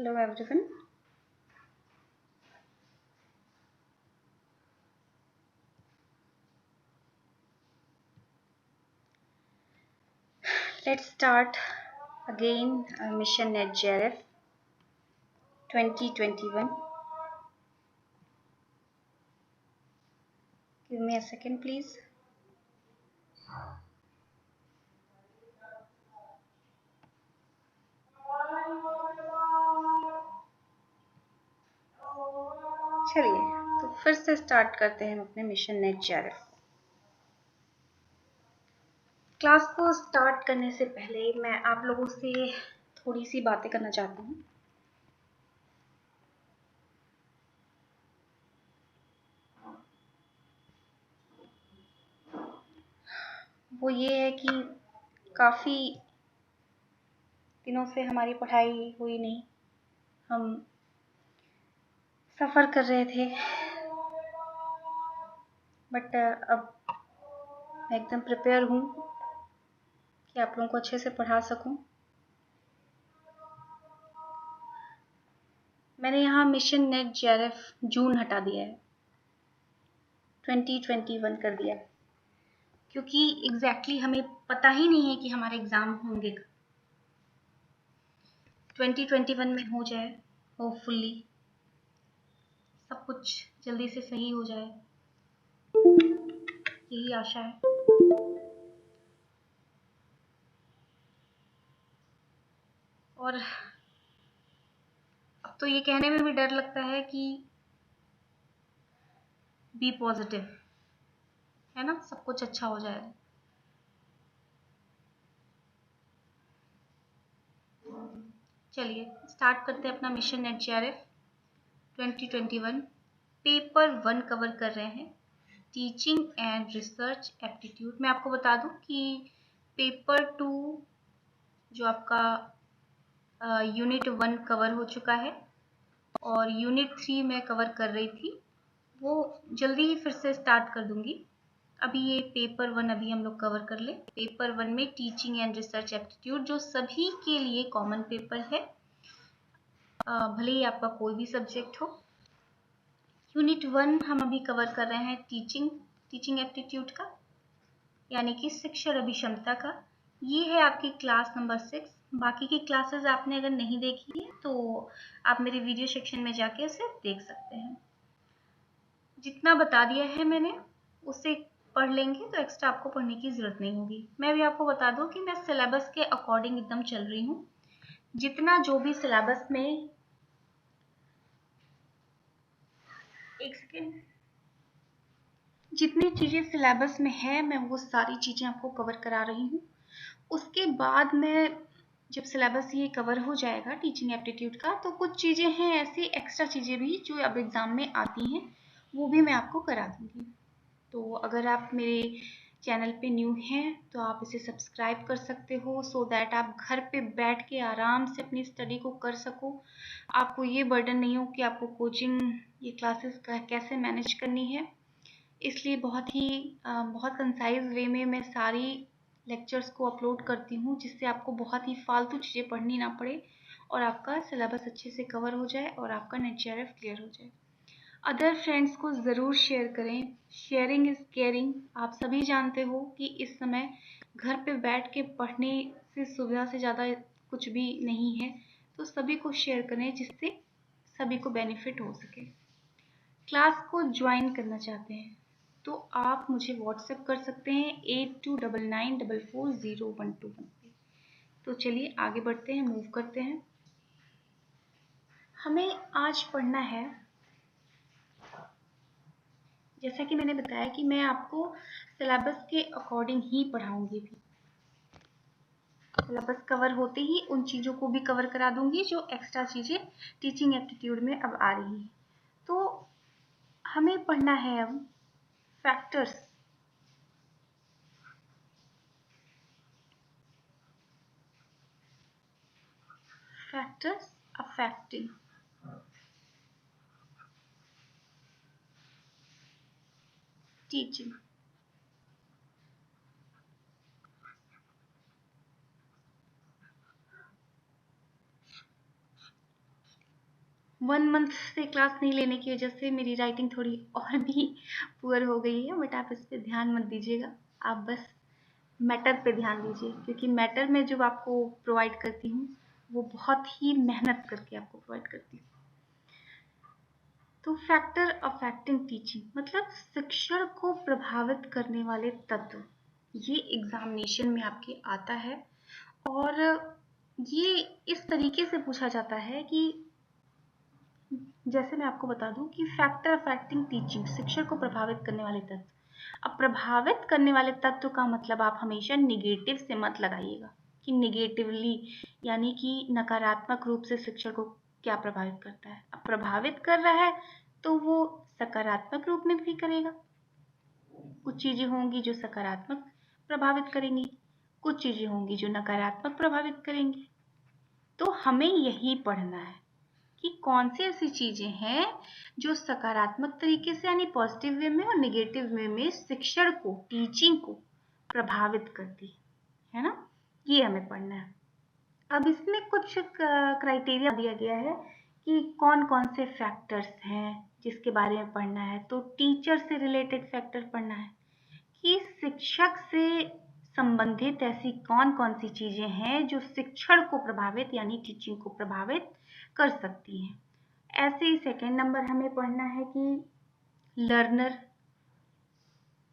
Hello everyone. Let's start again Mission Net JRF 2021. Give me a second please. चलिए तो फिर से start करते हैं हम अपने मिशन नेट JRF। क्लास को स्टार्ट करने से पहले मैं आप लोगों से थोड़ी सी बातें करना चाहती हूँ। वो ये है कि काफ़ी दिनों से हमारी पढ़ाई हुई नहीं, हम सफ़र कर रहे थे, बट अब मैं एकदम प्रिपेयर हूँ कि आप लोगों को अच्छे से पढ़ा सकूँ। मैंने यहाँ मिशन नेट JRF जून हटा दिया है, 2021 कर दिया है, क्योंकि एग्जैक्टली हमें पता ही नहीं है कि हमारे एग्ज़ाम होंगे। 2021 में हो जाए, होपफुली सब कुछ जल्दी से सही हो जाए, यही आशा है। और अब तो ये कहने में भी डर लगता है कि बी पॉजिटिव, है ना, सब कुछ अच्छा हो जाए। चलिए स्टार्ट करते हैं अपना mission net JRF 2021। Paper 1 cover कर रहे हैं, टीचिंग एंड रिसर्च एप्टीट्यूड। मैं आपको बता दूं कि पेपर 2 जो आपका यूनिट 1 कवर हो चुका है और यूनिट 3 मैं कवर कर रही थी, वो जल्दी ही फिर से स्टार्ट कर दूंगी। अभी ये पेपर 1 अभी हम लोग कवर कर ले। पेपर 1 में टीचिंग एंड रिसर्च एप्टीट्यूड जो सभी के लिए कॉमन पेपर है, भले ही आपका कोई भी सब्जेक्ट हो। यूनिट 1 हम अभी कवर कर रहे हैं टीचिंग एप्टीट्यूड का, यानी कि शिक्षण अभिक्षमता का। ये है आपकी क्लास नंबर 6। बाकी की क्लासेस आपने अगर नहीं देखी है तो आप मेरे वीडियो सेक्शन में जाके उसे देख सकते हैं। जितना बता दिया है मैंने उसे पढ़ लेंगे तो एक्स्ट्रा आपको पढ़ने की ज़रूरत नहीं होगी। मैं भी आपको बता दूं कि मैं सिलेबस के अकॉर्डिंग एकदम चल रही हूँ। जितना जो भी सिलेबस में, एक सेकेंड, जितनी चीज़ें सिलेबस में है मैं वो सारी चीज़ें आपको कवर करा रही हूँ। उसके बाद मैं जब सिलेबस ये कवर हो जाएगा टीचिंग एप्टीट्यूड का, तो कुछ चीज़ें हैं ऐसी एक्स्ट्रा चीज़ें भी जो अब एग्ज़ाम में आती हैं, वो भी मैं आपको करा दूँगी। तो अगर आप मेरे चैनल पे न्यू हैं तो आप इसे सब्सक्राइब कर सकते हो, सो दैट आप घर पे बैठ के आराम से अपनी स्टडी को कर सको। आपको ये बर्डन नहीं हो कि आपको कोचिंग, ये क्लासेस कैसे मैनेज करनी है। इसलिए बहुत कंसाइज वे में मैं सारी लेक्चर्स को अपलोड करती हूँ, जिससे आपको बहुत ही फालतू चीज़ें पढ़नी ना पड़े और आपका सिलेबस अच्छे से कवर हो जाए और आपका नेट JRF क्लियर हो जाए। अदर फ्रेंड्स को ज़रूर शेयर करें, शेयरिंग इज़ केयरिंग। आप सभी जानते हो कि इस समय घर पे बैठ के पढ़ने से सुविधा से ज़्यादा कुछ भी नहीं है, तो सभी को शेयर करें जिससे सभी को बेनिफिट हो सके। क्लास को ज्वाइन करना चाहते हैं तो आप मुझे व्हाट्सएप कर सकते हैं 8299440121 पे। तो चलिए आगे बढ़ते हैं, मूव करते हैं। हमें आज पढ़ना है, जैसा कि मैंने बताया कि मैं आपको सिलेबस के अकॉर्डिंग ही पढ़ाऊंगी भी। सिलेबस कवर होते ही उन चीज़ों को भी कवर करा दूंगी जो एक्स्ट्रा चीज़ें टीचिंग एप्टीट्यूड में अब आ रही हैं। तो हमें पढ़ना है अब फैक्टर्स, अफेक्टिंग टीचिंग। 1 मंथ से क्लास नहीं लेने की वजह से मेरी राइटिंग थोड़ी और भी पुअर हो गई है, बट आप इस पर ध्यान मत दीजिएगा, आप बस मैटर पे ध्यान दीजिए, क्योंकि मैटर में जो आपको प्रोवाइड करती हूँ वो बहुत ही मेहनत करके आपको प्रोवाइड करती हूँ। तो फैक्टर अफेक्टिंग टीचिंग मतलब शिक्षण को प्रभावित करने वाले तत्व, ये एग्जामिनेशन में आपके आता है और ये इस तरीके से पूछा जाता है कि जैसे मैं आपको बता दूं कि फैक्टर अफेक्टिंग टीचिंग शिक्षण को प्रभावित करने वाले तत्व। अब प्रभावित करने वाले तत्व का मतलब आप हमेशा निगेटिव से मत लगाइएगा कि निगेटिवली, यानी कि नकारात्मक रूप से शिक्षण को क्या प्रभावित करता है। अब प्रभावित कर रहा है तो वो सकारात्मक रूप में भी करेगा, कुछ चीजें होंगी जो सकारात्मक प्रभावित करेंगी, कुछ चीजें होंगी जो नकारात्मक प्रभावित करेंगी। तो हमें यही पढ़ना है कि कौन सी ऐसी चीजें हैं जो सकारात्मक तरीके से यानी पॉजिटिव वे में और नेगेटिव वे में शिक्षण को, टीचिंग को प्रभावित करती है ना, ये हमें पढ़ना है। अब इसमें कुछ क्राइटेरिया दिया गया है कि कौन कौन से फैक्टर्स हैं जिसके बारे में पढ़ना है। तो टीचर से रिलेटेड फैक्टर पढ़ना है कि शिक्षक से संबंधित ऐसी कौन कौन सी चीजें हैं जो शिक्षण को प्रभावित यानी टीचिंग को प्रभावित कर सकती हैं। ऐसे ही सेकेंड नंबर हमें पढ़ना है कि लर्नर,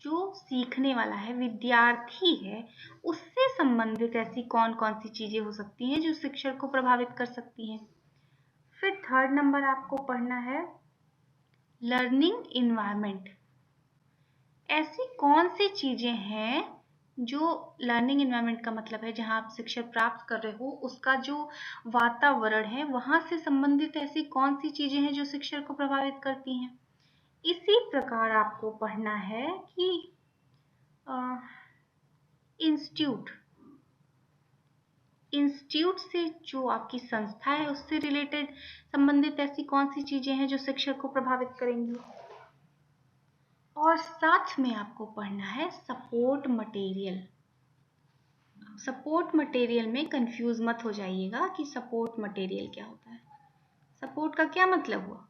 जो सीखने वाला है, विद्यार्थी है, उससे संबंधित ऐसी कौन कौन सी चीजें हो सकती हैं जो शिक्षण को प्रभावित कर सकती हैं। फिर थर्ड नंबर आपको पढ़ना है लर्निंग इन्वायरमेंट, ऐसी कौन सी चीजें हैं जो लर्निंग इन्वायरमेंट का मतलब है जहां आप शिक्षा प्राप्त कर रहे हो, उसका जो वातावरण है वहां से संबंधित ऐसी कौन सी चीजें हैं जो शिक्षा को प्रभावित करती हैं। इसी प्रकार आपको पढ़ना है कि इंस्टीट्यूट से जो आपकी संस्था है उससे रिलेटेड संबंधित ऐसी कौन सी चीजें हैं जो शिक्षक को प्रभावित करेंगी। और साथ में आपको पढ़ना है सपोर्ट मटेरियल। सपोर्ट मटेरियल में कंफ्यूज मत हो जाइएगा कि सपोर्ट मटेरियल क्या होता है। सपोर्ट का क्या मतलब हुआ,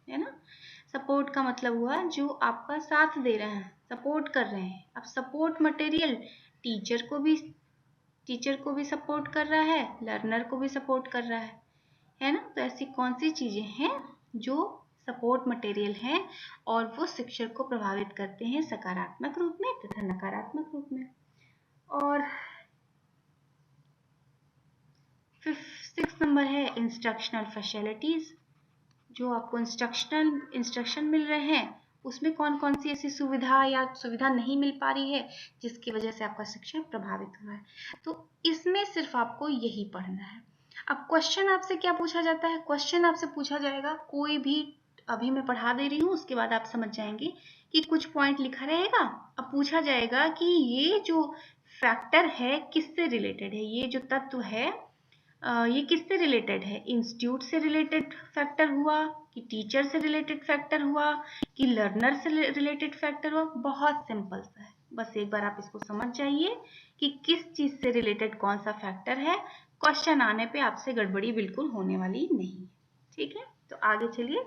है ना, सपोर्ट का मतलब हुआ जो आपका साथ दे रहे हैं, सपोर्ट कर रहे हैं। अब सपोर्ट मटेरियल टीचर को भी सपोर्ट कर रहा है, लर्नर को भी सपोर्ट कर रहा है ना। तो ऐसी कौन सी चीजें हैं जो सपोर्ट मटेरियल हैं और वो शिक्षक को प्रभावित करते हैं सकारात्मक रूप में तथा नकारात्मक रूप में। और फिर 6 नंबर है इंस्ट्रक्शनल फैसिलिटीज, जो आपको इंस्ट्रक्शन मिल रहे हैं उसमें कौन कौन सी ऐसी सुविधा या सुविधा नहीं मिल पा रही है जिसकी वजह से आपका शिक्षण प्रभावित हुआ है। तो इसमें सिर्फ आपको यही पढ़ना है। अब क्वेश्चन आपसे क्या पूछा जाता है, क्वेश्चन आपसे पूछा जाएगा कोई भी, अभी मैं पढ़ा दे रही हूँ उसके बाद आप समझ जाएंगे कि कुछ पॉइंट लिखा रहेगा। अब पूछा जाएगा कि ये जो फैक्टर है किससे रिलेटेड है, ये जो तत्व है ये किससे रिलेटेड है, इंस्टीट्यूट से रिलेटेड फैक्टर हुआ कि टीचर से रिलेटेड फैक्टर हुआ कि लर्नर से रिलेटेड फैक्टर हुआ। बहुत सिंपल सा है, बस एक बार आप इसको समझ जाइए कि किस चीज से रिलेटेड कौन सा फैक्टर है। क्वेश्चन आने पे आपसे गड़बड़ी बिल्कुल होने वाली नहीं। ठीक है, तो आगे चलिए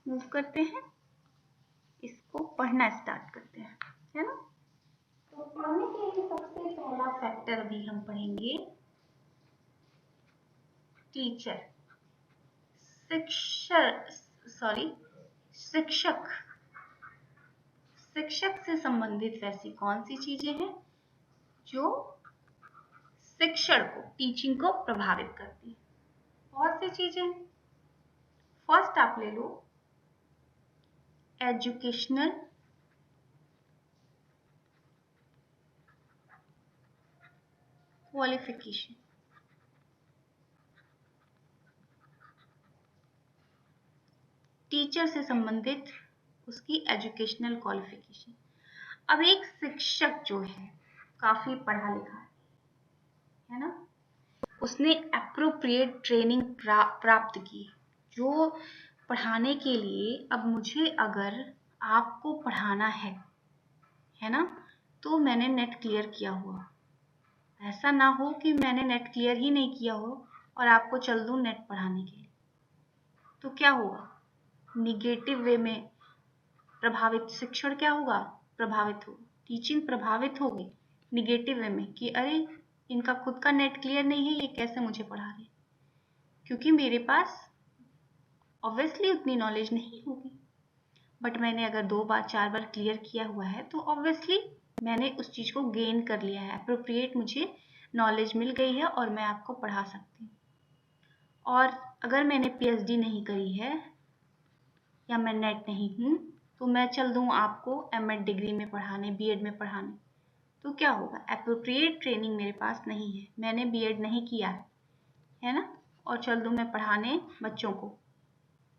मूव करते हैं, इसको पढ़ना स्टार्ट करते हैं, है ना। तो पढ़ने के लिए सबसे पहला फैक्टर अभी हम पढ़ेंगे टीचर, शिक्षक से संबंधित वैसी कौन सी चीजें हैं जो शिक्षण को, टीचिंग को प्रभावित करती है। बहुत सी चीजें। फर्स्ट आप ले लो एजुकेशनल क्वालिफिकेशन, टीचर से संबंधित उसकी एजुकेशनल क्वालिफिकेशन। अब एक शिक्षक जो है काफी पढ़ा लिखा है ना, उसने एप्रोप्रिएट ट्रेनिंग प्राप्त की जो पढ़ाने के लिए। अब मुझे अगर आपको पढ़ाना है ना, तो मैंने नेट क्लियर किया हुआ, ऐसा ना हो कि मैंने नेट क्लियर ही नहीं किया हो और आपको चल दूं नेट पढ़ाने के लिए, तो क्या होगा? निगेटिव वे में प्रभावित, शिक्षण क्या होगा? प्रभावित होगा, टीचिंग प्रभावित होगी निगेटिव वे में कि अरे इनका खुद का नेट क्लियर नहीं है, ये कैसे मुझे पढ़ा रहे, क्योंकि मेरे पास ऑब्वियसली उतनी नॉलेज नहीं होगी। बट मैंने अगर 2 बार 4 बार क्लियर किया हुआ है तो ऑब्वियसली मैंने उस चीज़ को गेन कर लिया है, अप्रोप्रिएट मुझे नॉलेज मिल गई है और मैं आपको पढ़ा सकती हूँ। और अगर मैंने पीएचडी नहीं करी है या मैं नेट नहीं हूँ तो मैं चल दूँ आपको एमएड डिग्री में पढ़ाने, बीएड में पढ़ाने, तो क्या होगा? अप्रोप्रिएट ट्रेनिंग मेरे पास नहीं है, मैंने बीएड नहीं किया है ना, और चल दूँ मैं पढ़ाने बच्चों को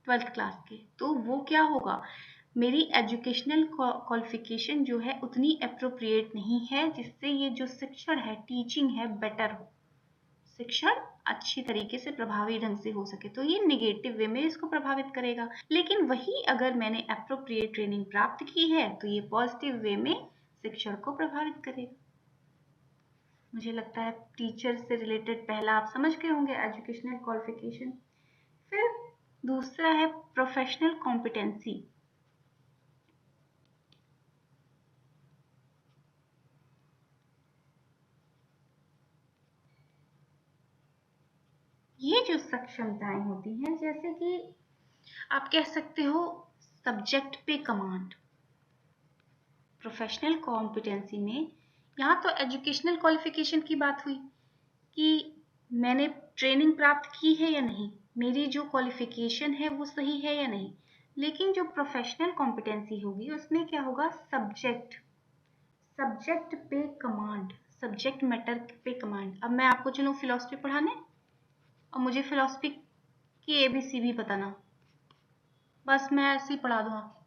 12th क्लास के, तो वो क्या होगा? मेरी एजुकेशनल क्वालिफिकेशन जो है उतनी अप्रोप्रिएट नहीं है जिससे ये जो शिक्षण है, टीचिंग है, बेटर हो, शिक्षण अच्छी तरीके से प्रभावी ढंग से हो सके, तो ये निगेटिव वे में इसको प्रभावित करेगा। लेकिन वही अगर मैंने अप्रोप्रिएट ट्रेनिंग प्राप्त की है तो ये पॉजिटिव वे में शिक्षण को प्रभावित करेगा। मुझे लगता है टीचर से रिलेटेड पहला आप समझ गए होंगे, एजुकेशनल क्वालिफिकेशन। फिर दूसरा है प्रोफेशनल कॉम्पिटेंसी। ये जो सक्षमताएं होती हैं, जैसे कि आप कह सकते हो सब्जेक्ट पे कमांड। प्रोफेशनल कॉम्पिटेंसी में यहाँ तो एजुकेशनल क्वालिफिकेशन की बात हुई कि मैंने ट्रेनिंग प्राप्त की है या नहीं, मेरी जो क्वालिफिकेशन है वो सही है या नहीं। लेकिन जो प्रोफेशनल कॉम्पिटेंसी होगी उसमें क्या होगा? सब्जेक्ट, सब्जेक्ट पे कमांड, सब्जेक्ट मैटर पे कमांड। अब मैं आपको चलूँ फिलॉसफी पढ़ाने और मुझे फिलॉसफी की एबीसी भी बताना, बस मैं ऐसे ही पढ़ा दूँ आपको,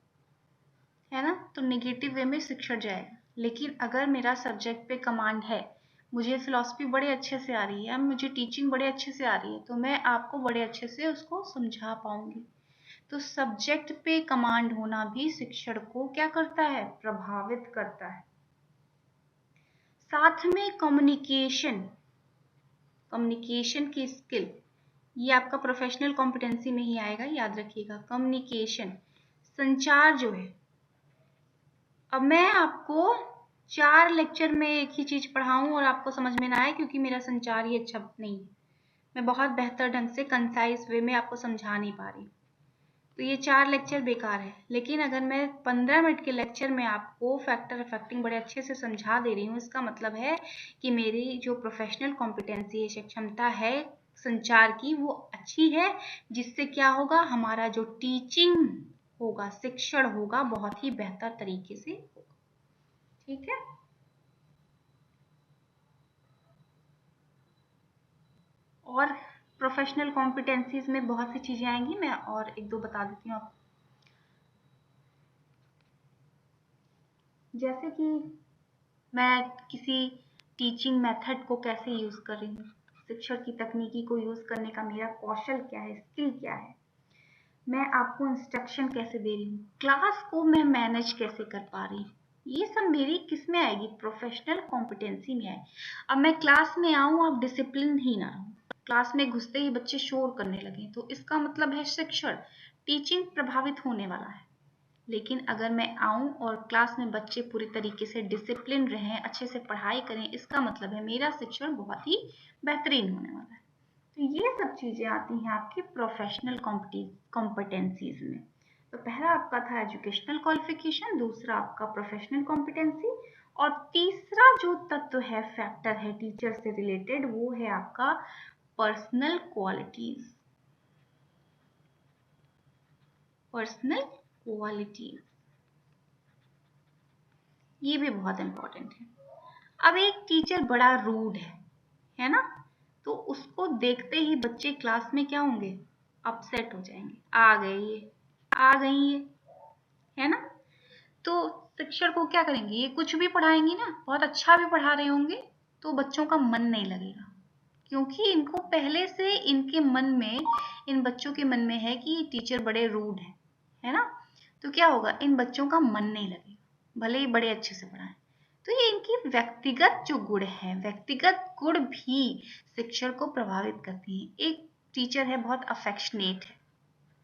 है ना, तो नेगेटिव वे में शिक्षण जाएगा। लेकिन अगर मेरा सब्जेक्ट पे कमांड है, मुझे फिलॉसफी बड़े अच्छे से आ रही है, मुझे टीचिंग बड़े अच्छे से आ रही है, तो मैं आपको बड़े अच्छे से उसको समझा पाऊंगी। तो सब्जेक्ट पे कमांड होना भी शिक्षण को क्या करता है? प्रभावित करता है। साथ में कम्युनिकेशन, कम्युनिकेशन की स्किल, ये आपका प्रोफेशनल कॉम्पिटेंसी में ही आएगा, याद रखिएगा। कम्युनिकेशन, संचार जो है, अब मैं आपको 4 लेक्चर में एक ही चीज पढ़ाऊं और आपको समझ में ना आए क्योंकि मेरा संचार ही अच्छा नहीं है, मैं बहुत बेहतर ढंग से कंसाइज वे में आपको समझा नहीं पा रही, तो ये 4 लेक्चर बेकार है। लेकिन अगर मैं 15 मिनट के लेक्चर में आपको फैक्टर इफेक्टिंग बड़े अच्छे से समझा दे रही हूँ, इसका मतलब है कि मेरी जो प्रोफेशनल कॉम्पिटेंसी है, क्षमता है संचार की, वो अच्छी है, जिससे क्या होगा? हमारा जो टीचिंग होगा, शिक्षण होगा, बहुत ही बेहतर तरीके से होगा। ठीक है, और प्रोफेशनल कॉम्पिटेंसीज में बहुत सी चीजें आएंगी, मैं और एक दो बता देती हूँ आपको। जैसे कि मैं किसी टीचिंग मेथड को कैसे यूज कर रही हूँ, शिक्षण की तकनीकी को यूज करने का मेरा कौशल क्या है, स्किल क्या है, मैं आपको इंस्ट्रक्शन कैसे दे रही हूँ, क्लास को मैं मैनेज कैसे कर पा रही हूँ, ये सब मेरी किस में आएगी? प्रोफेशनल कॉम्पिटेंसी में आए। अब मैं क्लास में आऊँ, आप डिसिप्लिन ही ना रहूँ, क्लास में घुसते ही बच्चे शोर करने लगे, तो इसका मतलब है शिक्षण, टीचिंग प्रभावित होने वाला है। लेकिन अगर मैं आऊं और क्लास में बच्चे पूरी तरीके से डिसिप्लिन रहें, अच्छे से पढ़ाई करें, इसका मतलब है मेरा शिक्षण बहुत ही बेहतरीन होने वाला है। तो ये सब चीजें आती हैं आपकी प्रोफेशनल कॉम्पिटेंसीज में। तो पहला आपका था एजुकेशनल क्वालिफिकेशन, दूसरा आपका प्रोफेशनल कॉम्पिटेंसी, और तीसरा जो तत्व है, फैक्टर है टीचर से रिलेटेड, वो है आपका पर्सनल क्वालिटीज। पर्सनल क्वालिटीज, ये भी बहुत इंपॉर्टेंट है। अब एक टीचर बड़ा रूड है ना, तो उसको देखते ही बच्चे क्लास में क्या होंगे? अपसेट हो जाएंगे, आ गए ये, आ गई ये, है ना। तो शिक्षक को क्या करेंगे? ये कुछ भी पढ़ाएंगी ना, बहुत अच्छा भी पढ़ा रहे होंगे, तो बच्चों का मन नहीं लगेगा, क्योंकि इनको पहले से इनके मन में, इन बच्चों के मन में है कि टीचर बड़े रूड है ना। तो क्या होगा? इन बच्चों का मन नहीं लगेगा, भले ही बड़े अच्छे से पढ़ाएं। तो ये इनकी व्यक्तिगत जो गुण है, व्यक्तिगत गुण भी शिक्षण को प्रभावित करती हैं। एक टीचर है बहुत अफेक्शनेट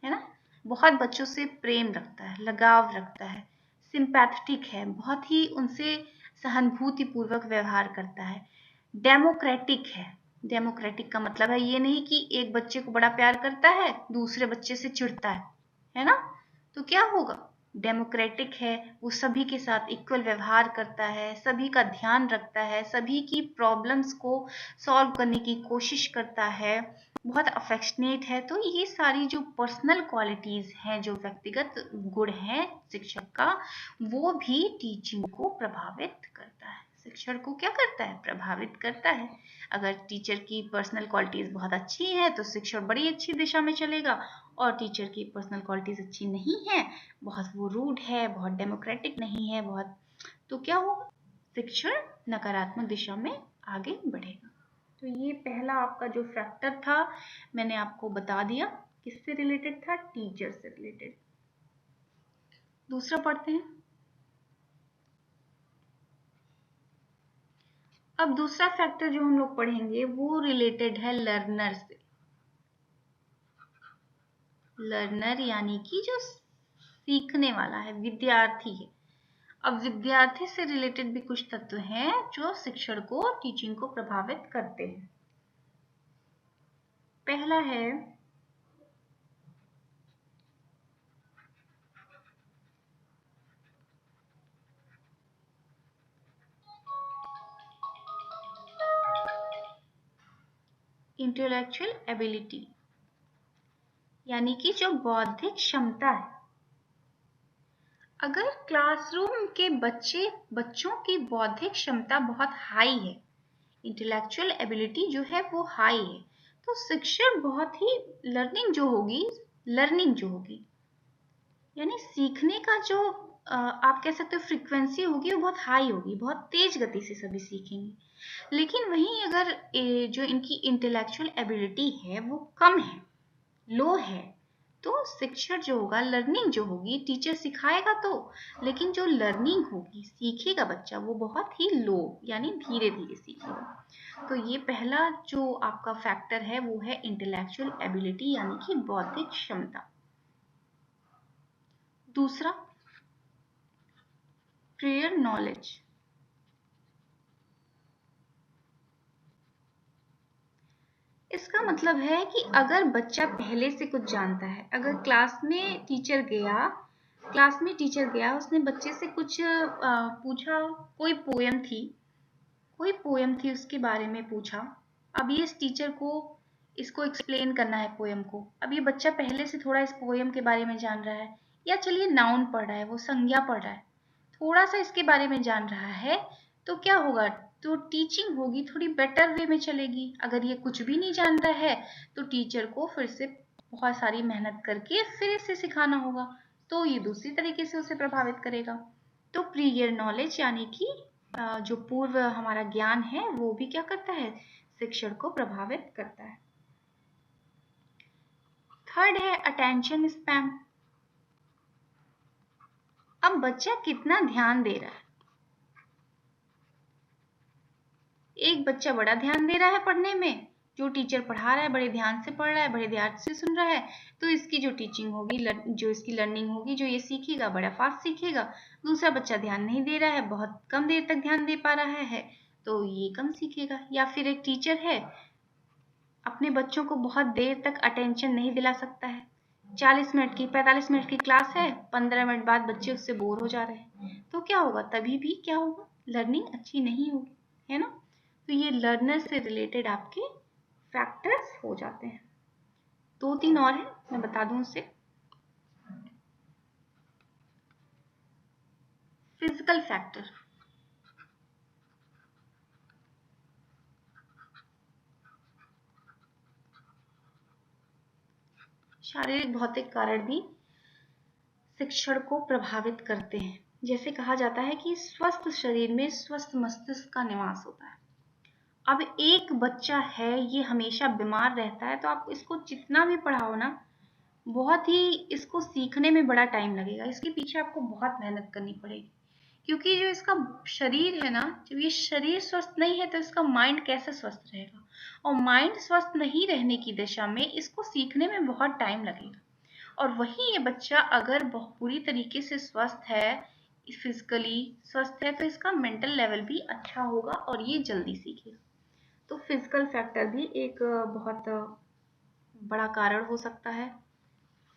है ना, बहुत बच्चों से प्रेम रखता है, लगाव रखता है, सिंपैथेटिक है, बहुत ही उनसे सहानुभूति पूर्वक व्यवहार करता है, डेमोक्रेटिक है। डेमोक्रेटिक का मतलब है ये नहीं कि एक बच्चे को बड़ा प्यार करता है, दूसरे बच्चे से चिढ़ता है ना, तो क्या होगा, डेमोक्रेटिक है, वो सभी के साथ इक्वल व्यवहार करता है, सभी का ध्यान रखता है, सभी की प्रॉब्लम्स को सॉल्व करने की कोशिश करता है, बहुत अफेक्शनेट है। तो ये सारी जो पर्सनल क्वालिटीज हैं, जो व्यक्तिगत गुण हैं शिक्षक का, वो भी टीचिंग को प्रभावित करता है। शिक्षण को क्या करता है, प्रभावित करता है। अगर टीचर की पर्सनल क्वालिटीज बहुत अच्छी है तो शिक्षण बड़ी अच्छी दिशा में चलेगा, और टीचर की पर्सनल क्वालिटीज अच्छी नहीं है, बहुत वो रूड है, बहुत डेमोक्रेटिक नहीं है, बहुत, तो क्या होगा, शिक्षण नकारात्मक दिशा में आगे बढ़ेगा। तो ये पहला आपका जो फैक्टर था मैंने आपको बता दिया, किससे रिलेटेड था, टीचर से रिलेटेड। दूसरा पढ़ते हैं। अब दूसरा फैक्टर जो हम लोग पढ़ेंगे वो रिलेटेड है लर्नर से। लर्नर यानी कि जो सीखने वाला है, विद्यार्थी है। अब विद्यार्थी से रिलेटेड भी कुछ तत्व हैं जो शिक्षण को, टीचिंग को प्रभावित करते हैं। पहला है इंटेलेक्चुअल एबिलिटी, यानी कि जो बौद्धिक क्षमता है। अगर क्लासरूम के बच्चों की बौद्धिक क्षमता बहुत हाई है, इंटेलेक्चुअल एबिलिटी जो है वो हाई है, तो शिक्षण बहुत ही लर्निंग जो होगी, यानी सीखने का जो आप कह सकते हो फ्रीक्वेंसी होगी वो बहुत हाई होगी, बहुत तेज गति से सभी सीखेंगे। लेकिन वहीं अगर जो इनकी इंटेलेक्चुअल एबिलिटी है वो कम है, लो है, तो शिक्षण जो होगा, लर्निंग जो होगी, टीचर सिखाएगा तो, लेकिन जो लर्निंग होगी, सीखेगा बच्चा, वो बहुत ही लो, यानी धीरे धीरे सीखेगा। तो ये पहला जो आपका फैक्टर है वो है इंटेलेक्चुअल एबिलिटी, यानी कि बौद्धिक क्षमता। दूसरा प्रियर नॉलेज। इसका मतलब है कि अगर बच्चा पहले से कुछ जानता है, अगर क्लास में टीचर गया, उसने बच्चे से कुछ पूछा, कोई पोयम थी उसके बारे में पूछा। अब ये इस टीचर को इसको एक्सप्लेन करना है पोयम को। अब ये बच्चा पहले से थोड़ा इस पोयम के बारे में जान रहा है, या चलिए नाउन पढ़ रहा है, वो संज्ञा पढ़ रहा है, थोड़ा सा इसके बारे में जान रहा है, तो क्या होगा, तो टीचिंग होगी थोड़ी बेटर वे में चलेगी। अगर ये कुछ भी नहीं जानता है तो टीचर को फिर से बहुत सारी मेहनत करके फिर इसे सिखाना होगा, तो ये दूसरी तरीके से उसे प्रभावित करेगा। तो प्रियर नॉलेज यानी कि जो पूर्व हमारा ज्ञान है वो भी क्या करता है, शिक्षण को प्रभावित करता है। थर्ड है अटेंशन स्पैन। अब बच्चा कितना ध्यान दे रहा है, एक बच्चा बड़ा ध्यान दे रहा है पढ़ने में, जो टीचर पढ़ा रहा है बड़े ध्यान से पढ़ रहा है, बड़े ध्यान से सुन रहा है, तो इसकी जो टीचिंग होगी, जो इसकी लर्निंग होगी, जो ये सीखेगा बड़ा फास्ट सीखेगा। दूसरा बच्चा ध्यान नहीं दे रहा है, बहुत कम देर तक ध्यान दे पा रहा है, तो ये कम सीखेगा। या फिर एक टीचर है, अपने बच्चों को बहुत देर तक अटेंशन नहीं दिला सकता है, 40 मिनट की 45 मिनट की क्लास है, 15 मिनट बाद बच्चे उससे बोर हो जा रहे हैं, तो क्या होगा, तभी भी क्या होगा, लर्निंग अच्छी नहीं होगी, है ना। तो ये लर्नर से रिलेटेड आपके फैक्टर्स हो जाते हैं। 2-3 और हैं, मैं बता दूं उससे। फिजिकल फैक्टर, शारीरिक भौतिक कारण भी शिक्षण को प्रभावित करते हैं। जैसे कहा जाता है कि स्वस्थ शरीर में स्वस्थ मस्तिष्क का निवास होता है। अब एक बच्चा है, ये हमेशा बीमार रहता है, तो आप इसको जितना भी पढ़ाओ ना, बहुत ही इसको सीखने में बड़ा टाइम लगेगा, इसके पीछे आपको बहुत मेहनत करनी पड़ेगी। क्योंकि जो इसका शरीर है ना, जब ये शरीर स्वस्थ नहीं है तो इसका माइंड कैसे स्वस्थ रहेगा, और माइंड स्वस्थ नहीं रहने की दिशा में इसको सीखने में बहुत टाइम लगेगा। और वही ये बच्चा अगर बहुत पूरी तरीके से स्वस्थ है, फिजिकली स्वस्थ है, तो इसका मेंटल लेवल भी अच्छा होगा और ये जल्दी सीखेगा। तो फिजिकल फैक्टर भी एक बहुत बड़ा कारण हो सकता है।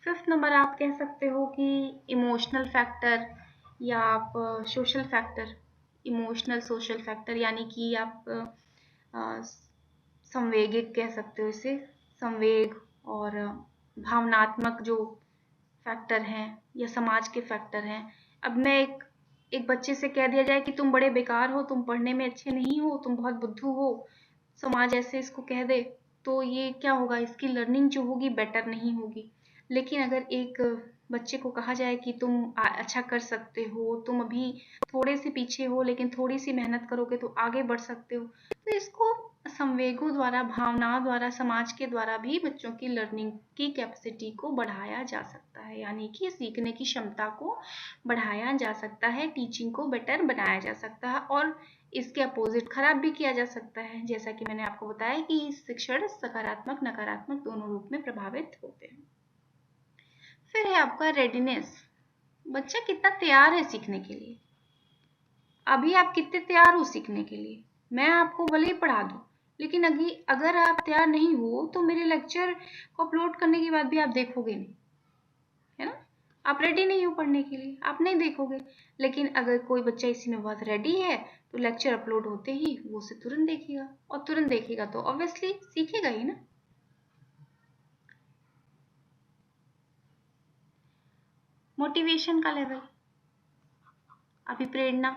फिफ्थ नंबर आप कह सकते हो कि इमोशनल फैक्टर, या आप social factor. Emotional social factor यानी कि आप संवेगिक कह सकते हो इसे, संवेग और भावनात्मक जो फैक्टर हैं या समाज के फैक्टर हैं। अब मैं एक बच्चे से कह दिया जाए कि तुम बड़े बेकार हो, तुम पढ़ने में अच्छे नहीं हो, तुम बहुत बुद्धू हो, समाज ऐसे इसको कह दे, तो ये क्या होगा, इसकी लर्निंग जो होगी बेटर नहीं होगी। लेकिन अगर एक बच्चे को कहा जाए कि तुम अच्छा कर सकते हो, तुम अभी थोड़े से पीछे हो लेकिन थोड़ी सी मेहनत करोगे तो आगे बढ़ सकते हो, तो इसको संवेगों द्वारा, भावनाओं द्वारा, समाज के द्वारा भी बच्चों की लर्निंग की कैपेसिटी को बढ़ाया जा सकता है, यानी कि सीखने की क्षमता को बढ़ाया जा सकता है, टीचिंग को बेटर बनाया जा सकता है। और इसके अपोजिट खराब भी किया जा सकता है, जैसा कि मैंने आपको बताया कि शिक्षण सकारात्मक नकारात्मक दोनों रूप में प्रभावित होते हैं। फिर है आपका रेडीनेस, बच्चा कितना तैयार है सीखने के लिए। अभी आप कितने तैयार हो सीखने के लिए, मैं आपको भले ही पढ़ा दूं, लेकिन अगर आप तैयार नहीं हो तो मेरे लेक्चर को अपलोड करने के बाद भी आप देखोगे नहीं, है ना। आप रेडी नहीं हो पढ़ने के लिए, आप नहीं देखोगे। लेकिन अगर कोई बच्चा इसी में बहुत रेडी है तो लेक्चर अपलोड होते ही वो उसे तुरंत देखेगा, और तुरंत देखेगा तो ऑब्वियसली सीखेगा ही ना। मोटिवेशन का लेवल, अभिप्रेरणा,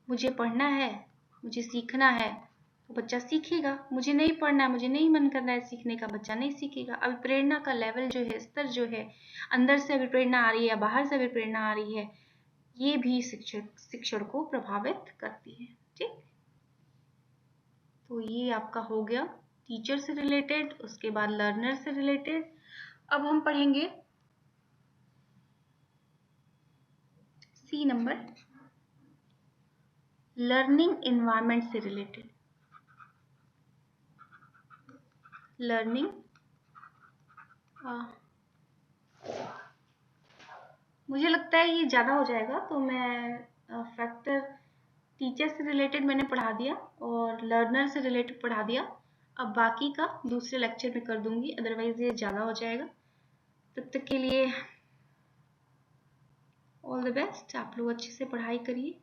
मुझे पढ़ना है, मुझे सीखना है, तो बच्चा सीखेगा। मुझे नहीं पढ़ना है, मुझे नहीं मन कर रहा है सीखने का, बच्चा नहीं सीखेगा। अभिप्रेरणा का लेवल जो है, स्तर जो है, अंदर से अभिप्रेरणा आ रही है या बाहर से अभिप्रेरणा आ रही है, ये भी शिक्षण को प्रभावित करती है। ठीक, तो ये आपका हो गया टीचर से रिलेटेड, उसके बाद लर्नर से रिलेटेड। अब हम पढ़ेंगे सी नंबर, लर्निंग एनवायरनमेंट से रिलेटेड। लर्निंग मुझे लगता है ये ज़्यादा हो जाएगा, तो मैं फैक्टर टीचर से रिलेटेड मैंने पढ़ा दिया और लर्नर से रिलेटेड पढ़ा दिया। अब बाकी का दूसरे लेक्चर में कर दूंगी, अदरवाइज ये ज़्यादा हो जाएगा। तब तक के लिए ऑल द बेस्ट, आप लोग अच्छे से पढ़ाई करिए।